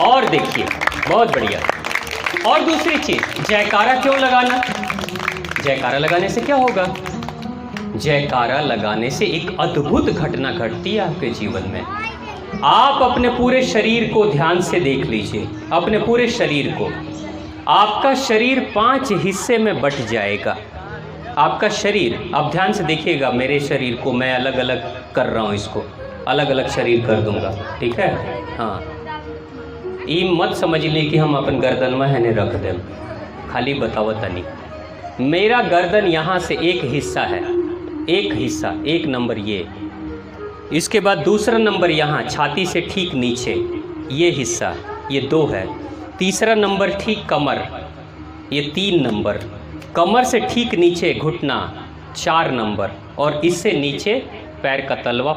और देखिए, बहुत बढ़िया। और दूसरी चीज, जयकारा क्यों लगाना? जयकारा लगाने से क्या होगा? जयकारा लगाने से एक अद्भुत घटना घटती है आपके जीवन में। आप अपने पूरे शरीर को ध्यान से देख लीजिए, अपने पूरे शरीर को। आपका शरीर 5 हिस्से में बट जाएगा। आपका शरीर, आप ध्यान से देखिएगा मेरे शरीर को, मैं अलग अलग कर रहा हूँ, इसको अलग अलग शरीर कर दूंगा, ठीक है? हाँ, ये मत समझ ली कि हम अपन गर्दन में है रख दें, खाली बतावत नहीं। मेरा गर्दन यहाँ से एक हिस्सा है, एक हिस्सा, एक नंबर ये, इसके बाद दूसरा नंबर यहाँ छाती से ठीक नीचे ये हिस्सा, ये 2 है। तीसरा नंबर ठीक कमर, ये 3 नंबर। कमर से ठीक नीचे घुटना 4 नंबर, और इससे नीचे पैर का तलवा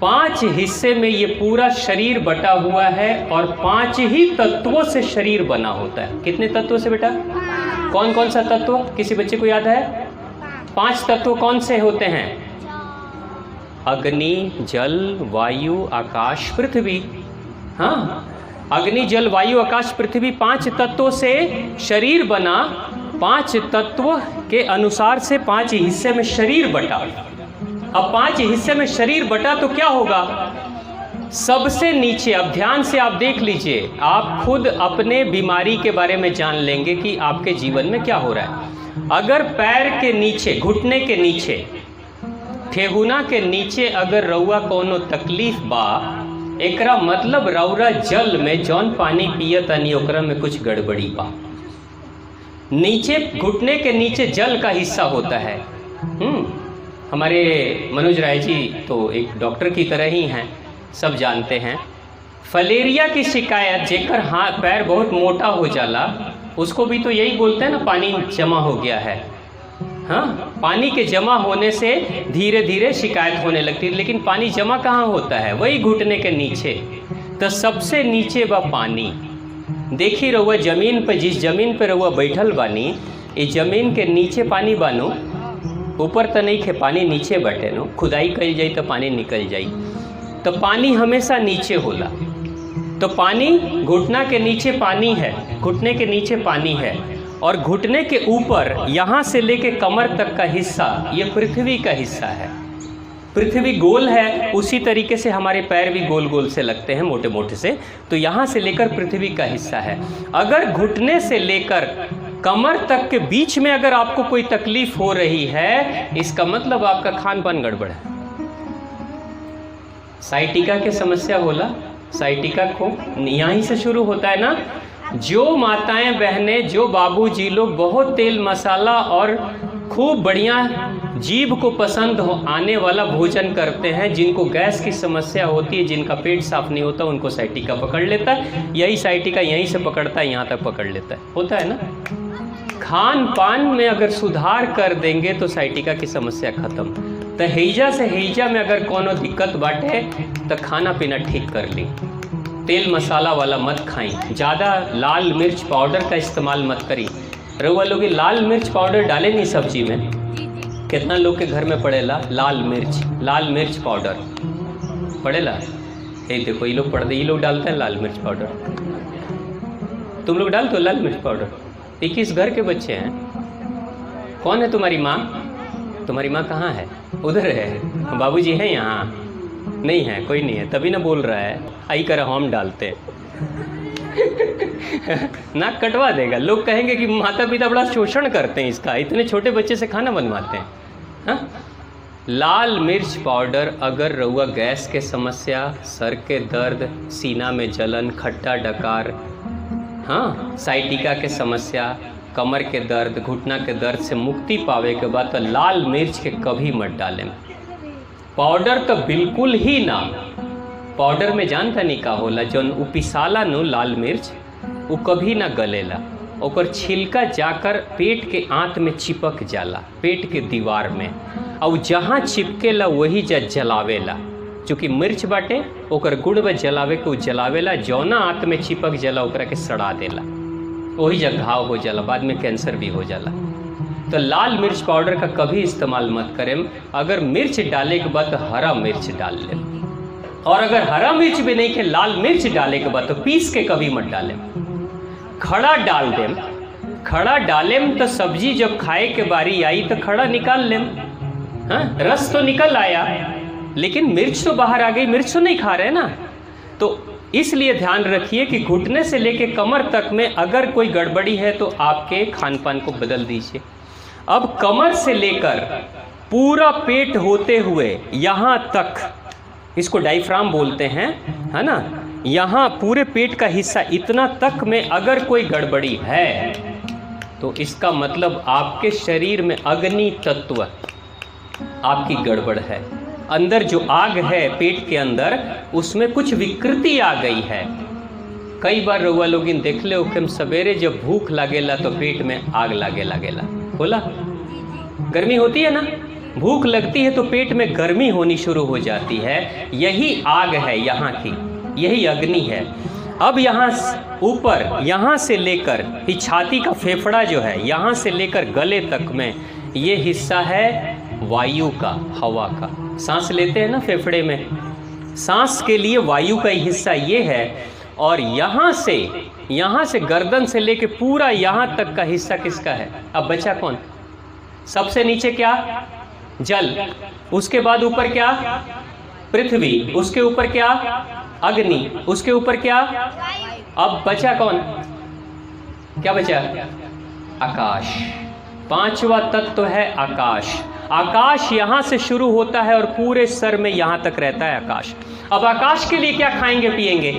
5 हिस्से में ये पूरा शरीर बटा हुआ है, और 5 ही तत्वों से शरीर बना होता है। कितने तत्वों से बेटा? कौन कौन सा तत्व किसी बच्चे को याद है? 5 तत्व कौन से होते हैं? अग्नि, जल, वायु, आकाश, पृथ्वी। हाँ, अग्नि, जल, वायु, आकाश, पृथ्वी 5 तत्वों से शरीर बना। 5 तत्व के अनुसार से 5 हिस्से में शरीर बटा। अब 5 हिस्से में शरीर बटा तो क्या होगा? सबसे नीचे, अब ध्यान से आप देख लीजिए, आप खुद अपने बीमारी के बारे में जान लेंगे कि आपके जीवन में क्या हो रहा है। अगर पैर के नीचे, घुटने के नीचे, ठेहुना के नीचे अगर रउआ कोनो तकलीफ बा, एकरा मतलब रउरा जल में जौन पानी पियतनी ओकरा में कुछ गड़बड़ी बा। नीचे घुटने के नीचे जल का हिस्सा होता है। हमारे मनोज राय जी तो एक डॉक्टर की तरह ही हैं, सब जानते हैं। फलेरिया की शिकायत, जेकर हाथ पैर बहुत मोटा हो जाला, उसको भी तो यही बोलते हैं ना, पानी जमा हो गया है। हाँ, पानी के जमा होने से धीरे धीरे शिकायत होने लगती है। लेकिन पानी जमा कहाँ होता है? वही घुटने के नीचे। तो सबसे नीचे बा पानी। देखी रहुआ जमीन पर, जिस जमीन पर रहुआ बैठल बानी, इस जमीन के नीचे पानी बानो, ऊपर तो नहीं खे, पानी नीचे बैठे नो। खुदाई कल जाई तो पानी निकल जाई, तो पानी हमेशा नीचे होला। तो पानी घुटना के नीचे पानी है, घुटने के नीचे पानी है, और घुटने के ऊपर यहाँ से लेके कमर तक का हिस्सा ये पृथ्वी का हिस्सा है। पृथ्वी गोल है, उसी तरीके से हमारे पैर भी गोल गोल से लगते हैं, मोटे मोटे से। तो यहाँ से लेकर पृथ्वी का हिस्सा है। अगर घुटने से लेकर कमर तक के बीच में अगर आपको कोई तकलीफ हो रही है, इसका मतलब आपका खान पान गड़बड़ है। साइटिका की समस्या होला। साइटिका को यहीं से शुरू होता है ना। जो माताएं बहनें, जो बाबूजी लोग बहुत तेल मसाला और खूब बढ़िया जीभ को पसंद आने वाला भोजन करते हैं, जिनको गैस की समस्या होती है, जिनका पेट साफ नहीं होता, उनको साइटिका पकड़ लेता है। यही साइटिका यहीं से पकड़ता है, यहाँ तक पकड़ लेता है, होता है ना। खान पान में अगर सुधार कर देंगे तो साइटिका की समस्या खत्म। तो हैजा से हैजा में अगर कोनो दिक्कत बाटे तो खाना पीना ठीक कर ली। तेल मसाला वाला मत खाई, ज़्यादा लाल मिर्च पाउडर का इस्तेमाल मत करी। रउआ लोग लाल मिर्च पाउडर डाले नहीं सब्जी में? कितना लोग के घर में पड़ेला लाल मिर्च पाउडर पड़ेला? ये देखो, ये लोग पढ़ते, ये लोग डालते हैं लाल मिर्च पाउडर। तुम लोग डालते हो लाल मिर्च पाउडर? 21 घर के बच्चे हैं। कौन है तुम्हारी माँ? तुम्हारी माँ कहाँ है? उधर है। बाबूजी हैं यहाँ? नहीं है, कोई नहीं है, तभी ना बोल रहा है। आई कर हम डालते हैं। नाक कटवा देगा। लोग कहेंगे कि माता पिता बड़ा शोषण करते हैं इसका, इतने छोटे बच्चे से खाना बनवाते हैं। हाँ, लाल मिर्च पाउडर अगर रउआ गैस के समस्या, सर के दर्द, सीना में जलन, खट्टा डकार, हाँ, साइटिका के समस्या, कमर के दर्द, घुटना के दर्द से मुक्ति पावे के बाद तो लाल मिर्च के कभी मत डालें। पाउडर तो बिल्कुल ही ना। पाउडर में जानता नहीं का होला, जौन पिसाला नो लाल मिर्च, वो कभी ना गलेला। ओकर छिलका जाकर पेट के आंत में चिपक जाला, पेट के दीवार में, और जहाँ चिपकेला वही जलावेला। चूँकि मिर्च बाटे, ओकर गुण में जलावे को जलावेला, जौना आंत में चिपक जाला ओकरा के सड़ा देला, वही जगह घाव हो जाला, बाद में कैंसर भी हो जाला। तो लाल मिर्च पाउडर का कभी इस्तेमाल मत करें। अगर मिर्च डाले के बाद हरा मिर्च डाल लें। और अगर हरा मिर्च भी नहीं के लाल मिर्च डाले के बाद तो पीस के कभी मत डालें, खड़ा डाल दें। खड़ा डालेम तो सब्जी जब खाए के बारी आई तो खड़ा निकाल लेम। हाँ, रस तो निकल आया लेकिन मिर्च तो बाहर आ गई, मिर्च तो नहीं खा रहे ना। तो इसलिए ध्यान रखिए कि घुटने से लेके कमर तक में अगर कोई गड़बड़ी है तो आपके खान पान को बदल दीजिए। अब कमर से लेकर पूरा पेट होते हुए यहाँ तक, इसको डायफ्राम बोलते हैं, है ना, यहाँ पूरे पेट का हिस्सा इतना तक में अगर कोई गड़बड़ी है तो इसका मतलब आपके शरीर में अग्नि तत्व आपकी गड़बड़ है। अंदर जो आग है पेट के अंदर, उसमें कुछ विकृति आ गई है। कई बार रउआ लोग देख ले कि हम सवेरे जब भूख लागेला तो पेट में आग लागेला बोला, गर्मी होती है ना, भूख लगती है तो पेट में गर्मी होनी शुरू हो जाती है। यही आग है यहाँ की, यही अग्नि है। अब यहाँ ऊपर, यहाँ से लेकर ही छाती का फेफड़ा जो है, यहाँ से लेकर गले तक में ये हिस्सा है वायु का, हवा का। सांस लेते हैं ना फेफड़े में, सांस के लिए वायु का हिस्सा ये है। और यहाँ से गर्दन से लेके पूरा यहाँ तक का हिस्सा किसका है? अब बचा कौन? सबसे नीचे क्या? जल। उसके बाद ऊपर क्या? पृथ्वी। उसके ऊपर क्या? अग्नि। उसके ऊपर क्या? अब बचा कौन? क्या बचा? आकाश। पांचवा तत्व है आकाश। आकाश यहाँ से शुरू होता है और पूरे सर में यहाँ तक रहता है आकाश। अब आकाश के लिए क्या खाएंगे पिएंगे?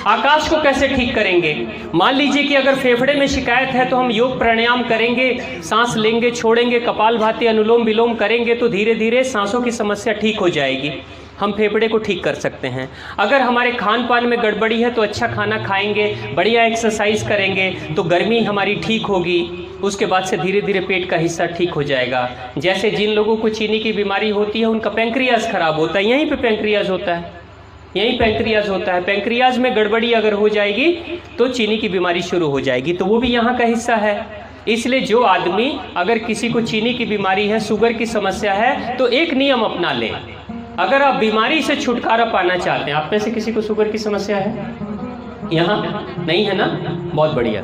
आकाश को कैसे ठीक करेंगे? मान लीजिए कि अगर फेफड़े में शिकायत है तो हम योग प्राणायाम करेंगे, सांस लेंगे छोड़ेंगे, कपालभाति अनुलोम विलोम करेंगे तो धीरे धीरे सांसों की समस्या ठीक हो जाएगी। हम फेफड़े को ठीक कर सकते हैं। अगर हमारे खान पान में गड़बड़ी है तो अच्छा खाना खाएंगे, बढ़िया एक्सरसाइज करेंगे तो गर्मी हमारी ठीक होगी। उसके बाद से धीरे धीरे पेट का हिस्सा ठीक हो जाएगा। जैसे जिन लोगों को चीनी की बीमारी होती है उनका पैंक्रियाज खराब होता है, यहीं पे पैंक्रियाज होता है, यहीं पैंक्रियाज होता है। पैंक्रियाज में गड़बड़ी अगर हो जाएगी तो चीनी की बीमारी शुरू हो जाएगी, तो वो भी यहाँ का हिस्सा है। इसलिए जो आदमी, अगर किसी को चीनी की बीमारी है, शुगर की समस्या है, तो एक नियम अपना ले। अगर आप बीमारी से छुटकारा पाना चाहते हैं, आप में से किसी को शुगर की समस्या है? यहाँ नहीं है ना? बहुत बढ़िया।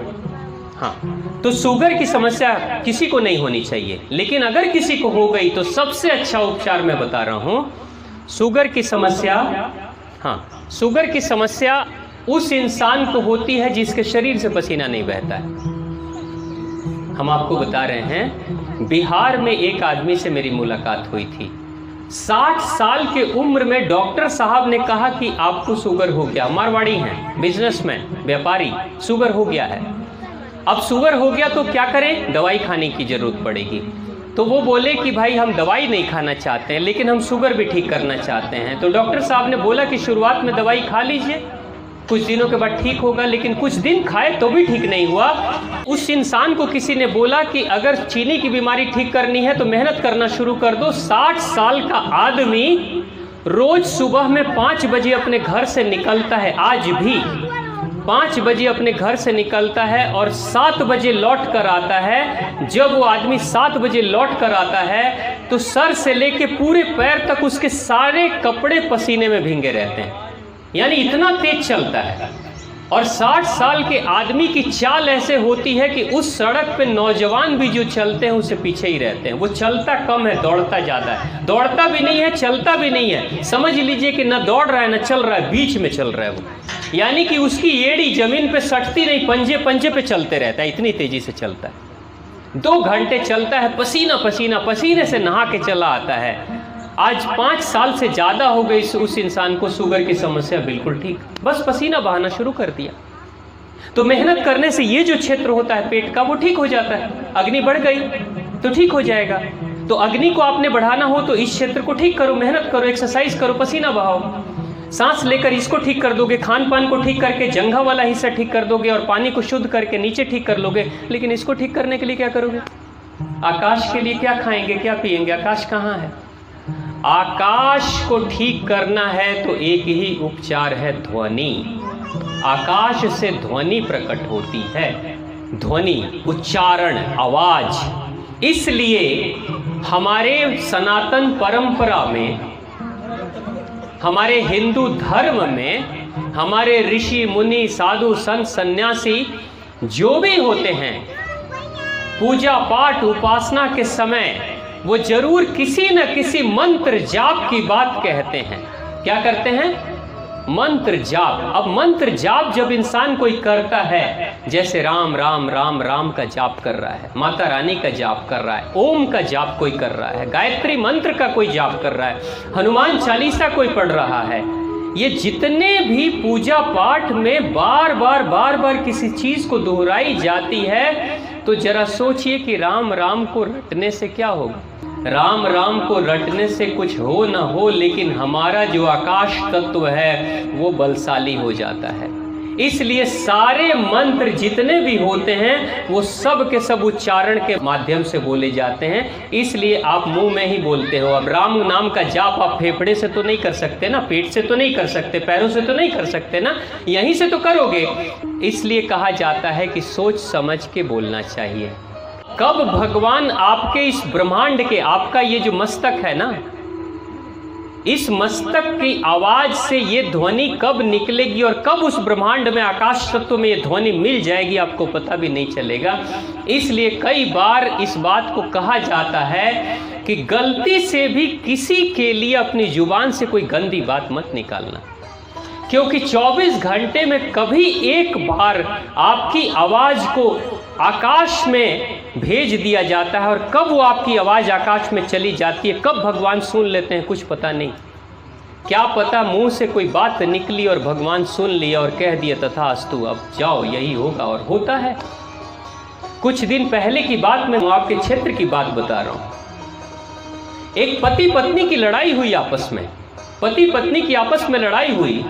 हाँ, तो शुगर की समस्या किसी को नहीं होनी चाहिए, लेकिन अगर किसी को हो गई तो सबसे अच्छा उपचार मैं बता रहा हूँ। शुगर की समस्या, हाँ, शुगर की समस्या उस इंसान को होती है जिसके शरीर से पसीना नहीं बहता है। हम आपको बता रहे हैं, बिहार में एक आदमी से मेरी मुलाकात हुई थी। 60 साल के उम्र में डॉक्टर साहब ने कहा कि आपको शुगर हो गया। मारवाड़ी हैं, बिजनेसमैन, व्यापारी, शुगर हो गया है। अब शुगर हो गया तो क्या करें? दवाई खाने की जरूरत पड़ेगी। तो वो बोले कि भाई हम दवाई नहीं खाना चाहते हैं, लेकिन हम शुगर भी ठीक करना चाहते हैं। तो डॉक्टर साहब ने बोला कि शुरुआत में दवाई खा लीजिए, कुछ दिनों के बाद ठीक होगा। लेकिन कुछ दिन खाए तो भी ठीक नहीं हुआ। उस इंसान को किसी ने बोला कि अगर चीनी की बीमारी ठीक करनी है तो मेहनत करना शुरू कर दो। 60 साल का आदमी रोज सुबह में 5 बजे अपने घर से निकलता है, आज भी 5 बजे अपने घर से निकलता है और 7 बजे लौट कर आता है। जब वो आदमी 7 बजे लौट कर आता है तो सर से लेके पूरे पैर तक उसके सारे कपड़े पसीने में भींगे रहते हैं, यानी इतना तेज चलता है। और 60 साल के आदमी की चाल ऐसे होती है कि उस सड़क पे नौजवान भी जो चलते हैं उससे पीछे ही रहते हैं। वो चलता कम है, दौड़ता ज़्यादा है। दौड़ता भी नहीं है, चलता भी नहीं है। समझ लीजिए कि न दौड़ रहा है न चल रहा है, बीच में चल रहा है वो। यानी कि उसकी एड़ी जमीन पे सटती नहीं, पंजे पंजे पे चलते रहता है, इतनी तेजी से चलता है। 2 घंटे चलता है, पसीना पसीना, पसीने से नहा के चला आता है। आज 5 साल से ज़्यादा हो गई उस इंसान को शुगर की समस्या बिल्कुल ठीक, बस पसीना बहाना शुरू कर दिया। तो मेहनत करने से ये जो क्षेत्र होता है पेट का वो ठीक हो जाता है। अग्नि बढ़ गई तो ठीक हो जाएगा। तो अग्नि को आपने बढ़ाना हो तो इस क्षेत्र को ठीक करो, मेहनत करो, एक्सरसाइज करो, पसीना बहाओ। सांस लेकर इसको ठीक कर दोगे, खान पान को ठीक करके जंघा वाला हिस्सा ठीक कर दोगे और पानी को शुद्ध करके नीचे ठीक कर लोगे। लेकिन इसको ठीक करने के लिए क्या करोगे? आकाश के लिए क्या खाएंगे, क्या पिएंगे? आकाश कहाँ है? आकाश को ठीक करना है तो एक ही उपचार है, ध्वनि। आकाश से ध्वनि प्रकट होती है, ध्वनि, उच्चारण, आवाज। इसलिए हमारे सनातन परंपरा में हमारे हिंदू धर्म में हमारे ऋषि मुनि साधु संत सन्यासी जो भी होते हैं, पूजा पाठ उपासना के समय वो जरूर किसी न किसी मंत्र जाप की बात कहते हैं। क्या करते हैं? मंत्र जाप। अब मंत्र जाप जब इंसान कोई करता है, जैसे राम राम राम राम का जाप कर रहा है, माता रानी का जाप कर रहा है, ओम का जाप कोई कर रहा है, गायत्री मंत्र का कोई जाप कर रहा है, हनुमान चालीसा कोई पढ़ रहा है, ये जितने भी पूजा पाठ में बार बार किसी चीज को दोहराई जाती है, तो जरा सोचिए कि राम राम को रटने से क्या होगा। राम राम को रटने से कुछ हो न हो, लेकिन हमारा जो आकाश तत्व है वो बलशाली हो जाता है। इसलिए सारे मंत्र जितने भी होते हैं वो सब के सब उच्चारण के माध्यम से बोले जाते हैं। इसलिए आप मुंह में ही बोलते हो। अब राम नाम का जाप आप फेफड़े से तो नहीं कर सकते ना, पेट से तो नहीं कर सकते, पैरों से तो नहीं कर सकते ना, यहीं से तो करोगे। इसलिए कहा जाता है कि सोच समझ के बोलना चाहिए। कब भगवान आपके इस ब्रह्मांड के, आपका ये जो मस्तक है ना, इस मस्तक की आवाज से ये ध्वनि कब निकलेगी और कब उस ब्रह्मांड में आकाश तत्व में ये ध्वनि मिल जाएगी, आपको पता भी नहीं चलेगा। इसलिए कई बार इस बात को कहा जाता है कि गलती से भी किसी के लिए अपनी जुबान से कोई गंदी बात मत निकालना, क्योंकि 24 घंटे में कभी एक बार आपकी आवाज को आकाश में भेज दिया जाता है, और कब वो आपकी आवाज आकाश में चली जाती है, कब भगवान सुन लेते हैं, कुछ पता नहीं। क्या पता मुंह से कोई बात निकली और भगवान सुन लिया और कह दिया तथास्तु, अब जाओ यही होगा, और होता है। कुछ दिन पहले की बात, मैं आपके क्षेत्र की बात बता रहा हूं। एक पति पत्नी की लड़ाई हुई आपस में, पति पत्नी की आपस में लड़ाई हुई,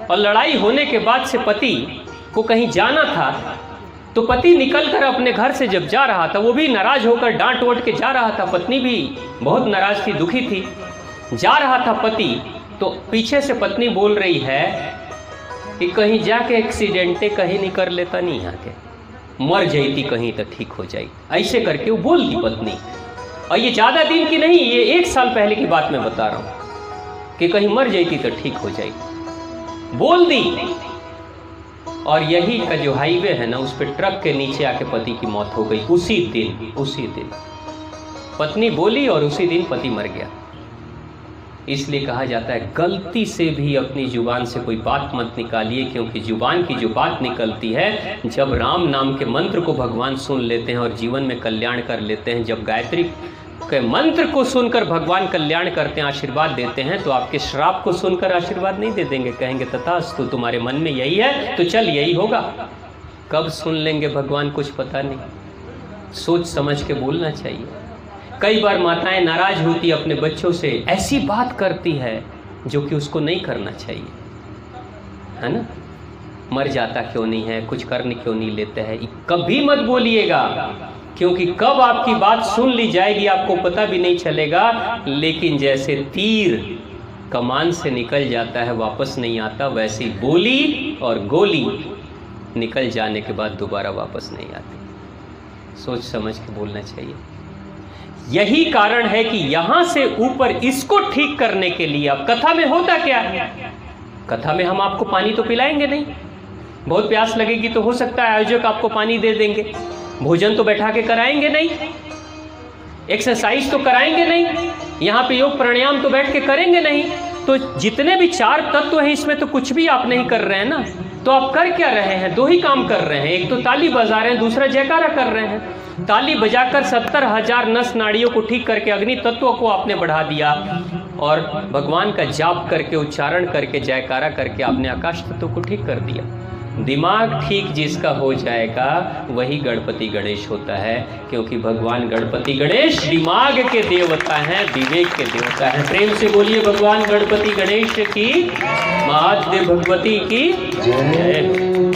और लड़ाई होने के बाद से पति को कहीं जाना था, तो पति निकलकर अपने घर से जब जा रहा था, वो भी नाराज होकर डांट वोट के जा रहा था, पत्नी भी बहुत नाराज थी, दुखी थी। जा रहा था पति, तो पीछे से पत्नी बोल रही है कि कहीं जाके एक्सीडेंटे कहीं नहीं कर लेता, नहीं यहाँ के मर जाती कहीं तो ठीक हो जाए, ऐसे करके वो बोल दी पत्नी। और ये ज़्यादा दिन की नहीं, ये 1 साल पहले की बात मैं बता रहा हूँ कि कहीं मर जाती तो ठीक हो जाए, बोल दी। और यही का जो हाईवे है ना, उस पर ट्रक के नीचे आके पति की मौत हो गई उसी दिन। पत्नी बोली और उसी दिन पति मर गया। इसलिए कहा जाता है गलती से भी अपनी जुबान से कोई बात मत निकालिए, क्योंकि जुबान की जो बात निकलती है, जब राम नाम के मंत्र को भगवान सुन लेते हैं और जीवन में कल्याण कर लेते हैं, जब गायत्री के मंत्र को सुनकर भगवान कल्याण करते हैं, आशीर्वाद देते हैं, तो आपके श्राप को सुनकर आशीर्वाद नहीं दे देंगे, कहेंगे तथास्तु, तुम्हारे मन में यही है तो चल यही होगा। कब सुन लेंगे भगवान कुछ पता नहीं। सोच समझ के बोलना चाहिए। कई बार माताएं नाराज होती अपने बच्चों से, ऐसी बात करती है जो कि उसको नहीं करना चाहिए, है ना। मर जाता क्यों नहीं है, कुछ करने क्यों नहीं लेते हैं, कभी मत बोलिएगा, क्योंकि कब आपकी बात सुन ली जाएगी आपको पता भी नहीं चलेगा। लेकिन जैसे तीर कमान से निकल जाता है वापस नहीं आता, वैसी बोली और गोली निकल जाने के बाद दोबारा वापस नहीं आती। सोच समझ के बोलना चाहिए। यही कारण है कि यहां से ऊपर इसको ठीक करने के लिए, अब कथा में होता क्या है, कथा में हम आपको पानी तो पिलाएंगे नहीं, बहुत प्यास लगेगी तो हो सकता है आयोजक आपको पानी दे देंगे, भोजन तो बैठा के कराएंगे नहीं, एक्सरसाइज तो कराएंगे नहीं, यहाँ पे योग प्राणायाम तो बैठ के करेंगे नहीं। तो जितने भी 4 तत्व हैं इसमें तो कुछ भी आप नहीं कर रहे हैं ना। तो आप कर क्या रहे हैं? 2 ही काम कर रहे हैं, एक तो ताली बजा रहे हैं, दूसरा जयकारा कर रहे हैं। ताली बजाकर 70,000 नस नाड़ियों को ठीक करके अग्नि तत्व को आपने बढ़ा दिया, और भगवान का जाप करके, उच्चारण करके, जयकारा करके आपने आकाश तत्व को ठीक कर दिया। दिमाग ठीक जिसका हो जाएगा वही गणपति गणेश होता है, क्योंकि भगवान गणपति गणेश दिमाग के देवता हैं, विवेक के देवता हैं। प्रेम से बोलिए भगवान गणपति गणेश की, महादेव भगवती की जय।